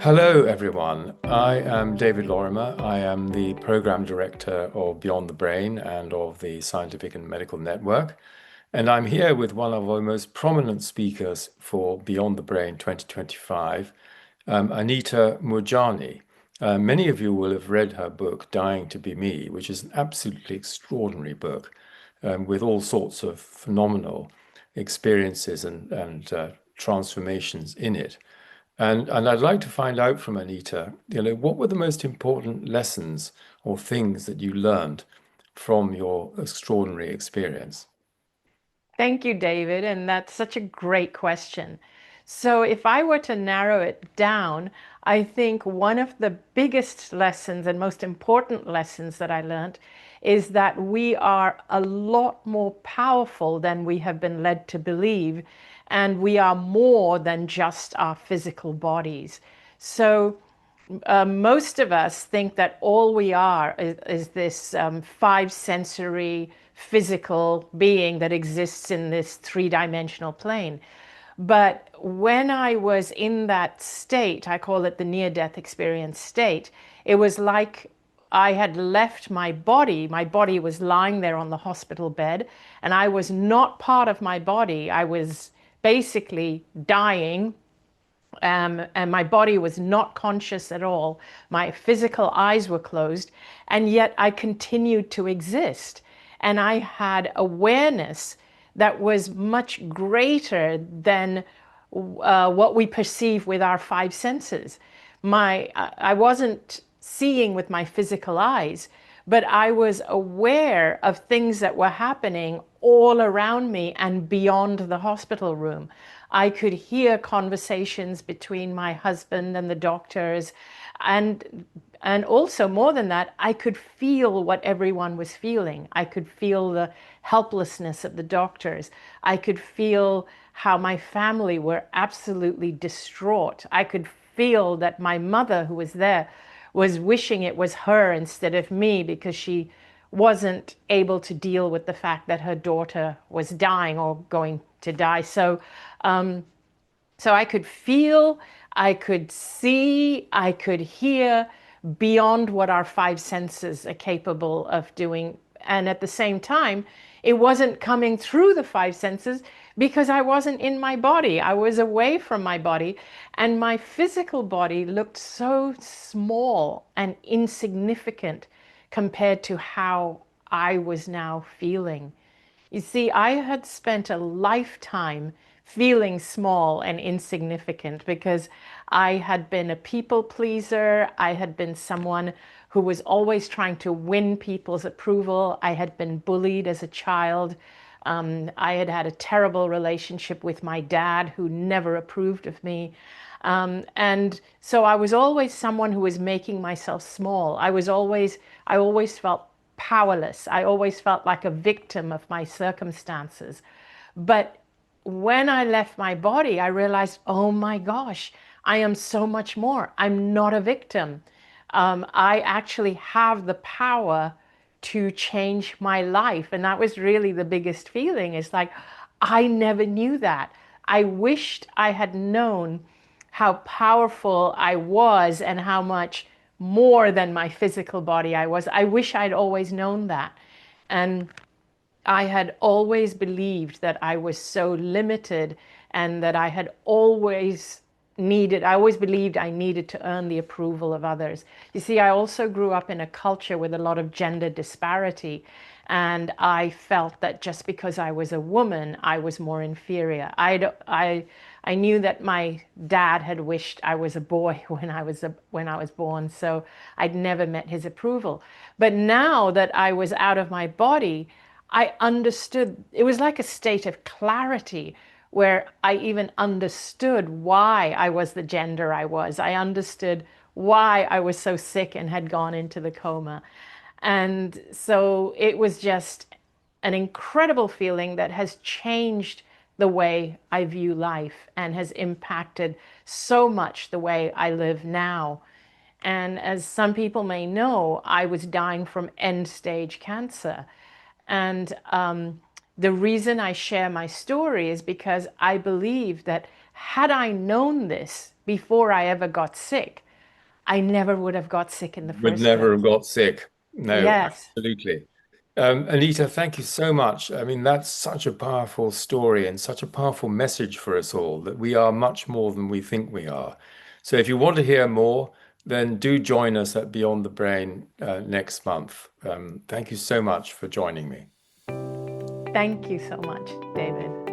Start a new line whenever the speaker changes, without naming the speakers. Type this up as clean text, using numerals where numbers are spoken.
Hello, everyone. I am David Lorimer. I am the program director of Beyond the Brain and of the Scientific and Medical Network. And I'm here with one of our most prominent speakers for Beyond the Brain 2025, Anita Moorjani. Many of you will have read her book, Dying to Be Me, which is an absolutely extraordinary book with all sorts of phenomenal experiences and transformations in it. And I'd like to find out from Anita, what were the most important lessons or things that you learned from your extraordinary experience?
Thank you, David. And that's such a great question. So, if I were to narrow it down, I think one of the biggest lessons and most important lessons that I learned is that we are a lot more powerful than we have been led to believe, and we are more than just our physical bodies. So, most of us think that all we are is this five sensory physical being that exists in this three-dimensional plane. But when I was in that state, I call it the near-death experience state, it was like I had left my body. My body was lying there on the hospital bed, and I was not part of my body. I was basically dying, and my body was not conscious at all. My physical eyes were closed, and yet I continued to exist. And I had awareness that was much greater than what we perceive with our five senses. I wasn't seeing with my physical eyes, but I was aware of things that were happening all around me and beyond the hospital room. I could hear conversations between my husband and the doctors, and and also more than that, I could feel what everyone was feeling. I could feel the helplessness of the doctors. I could feel how my family were absolutely distraught. I could feel that my mother, who was there, was wishing it was her instead of me because she wasn't able to deal with the fact that her daughter was dying or going to die. Um, so I could feel, I could see, I could hear beyond what our five senses are capable of doing. And at the same time, it wasn't coming through the five senses because I wasn't in my body. I was away from my body, and my physical body looked so small and insignificant compared to how I was now feeling. You see, I had spent a lifetime feeling small and insignificant because I had been a people pleaser. I had been someone who was always trying to win people's approval. I had been bullied as a child. I had had a terrible relationship with my dad who never approved of me. And so I was always someone who was making myself small. I always felt powerless. I always felt like a victim of my circumstances. But when I left my body, I realized, oh my gosh, I am so much more. I'm not a victim. I actually have the power to change my life. And that was really the biggest feeling. It's like, I never knew that. I wished I had known how powerful I was and how much more than my physical body I was. I wish I'd always known that. And I had always believed that I was so limited and that I always believed I needed to earn the approval of others. You see, I also grew up in a culture with a lot of gender disparity. And I felt that just because I was a woman, I was more inferior. I knew that my dad had wished I was a boy when I was born, so I'd never met his approval. But now that I was out of my body, I understood. It was like a state of clarity where I even understood why I was the gender I was. I understood why I was so sick and had gone into the coma. And so it was just an incredible feeling that has changed the way I view life and has impacted so much the way I live now. And as some people may know, I was dying from end stage cancer. And the reason I share my story is because I believe that had I known this before I ever got sick, I never would have got sick in the
Would
first
never
place.
have got sick. No,
Yes.
absolutely. Anita, thank you so much. I mean, that's such a powerful story and such a powerful message for us all that we are much more than we think we are. So if you want to hear more, then do join us at Beyond the Brain next month. Thank you so much for joining me.
Thank you so much, David.